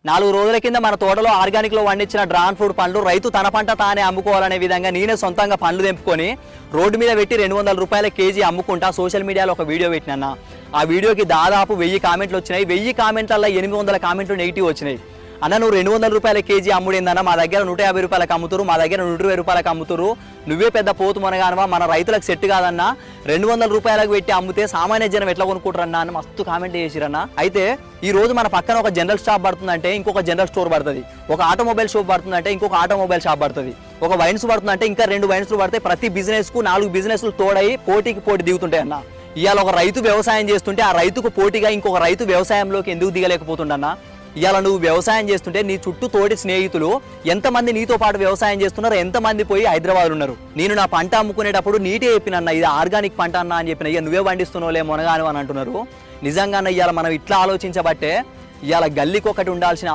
4 రోజుల కింద మన తోటలో ఆర్గానిక్ లో పండించిన డ్రాగన్ ఫ్రూట్ పండ్లు రైతు తన పంట తానే అమ్ముకోవాలనే విధంగా నేనే సొంతంగా పండ్లు తెంపుకొని రోడ్డు మీద పెట్టి 200 రూపాయల కేజీ అమ్ముకుంటా సోషల్ మీడియాలో ఒక వీడియో పెట్టినా. ఆ వీడియోకి దాదాపు 1000 కామెంట్లు వచ్చినాయి. 1000 కామెంట్లలో 800 కామెంట్లు నెగిటివ్ వచ్చినాయి. అన్న నువ్వు 200 రూపాయల కేజీ అమ్ముడేందన్న, మా దగ్గర 150 రూపాయలకు అమ్ముతురు, మా దగ్గర 120 రూపాయలకు అమ్ముతురు, నువ్వే పెద్ద పోతు మనగానవా, మన రైతులకు సెట్ కాదన్నా, 200 రూపాయలకు పెట్టి అమ్మితే సామాన్య జనం ఎట్లా కొనుక్కుంటారన్నా అని మస్తు కామెంట్ చేసిరన్న. అయితే ఈ రోజు మన పక్కన ఒక జనరల్ షాప్ పడుతుందంటే ఇంకొక జనరల్ స్టోర్ పడుతుంది, ఒక ఆటోమొబైల్ షాప్ పడుతుందంటే ఇంకొక ఆటోమొబైల్ షాప్ పడుతుంది, ఒక వైన్స్ పడుతుందంటే ఇంకా 2 వైన్స్లు పడతాయి. ప్రతి బిజినెస్ కు 4 బిజినెస్లు తోడై పోటీ దిగుతుంటాయి అన్న. ఇవాళ ఒక రైతు వ్యవసాయం చేస్తుంటే ఆ రైతుకు పోటీగా ఇంకొక రైతు వ్యవసాయంలోకి ఎందుకు దిగలేకపోతుండన్న? ఇవాళ నువ్వు వ్యవసాయం చేస్తుంటే నీ చుట్టూ తోటి స్నేహితులు ఎంతమంది నీతో పాటు వ్యవసాయం చేస్తున్నారు, ఎంతమంది పోయి హైదరాబాద్ ఉన్నారు. నేను నా పంట అమ్ముకునేటప్పుడు నీటే చెప్పినన్న ఇది ఆర్గానిక్ పంట అన్న అని చెప్పిన, ఇక నువ్వే పండిస్తున్నావులే మునగాను అని అంటున్నారు. నిజంగా ఇవాళ మనం ఇట్లా ఆలోచించబట్టే ఇవాళ గల్లీకి ఒకటి ఉండాల్సిన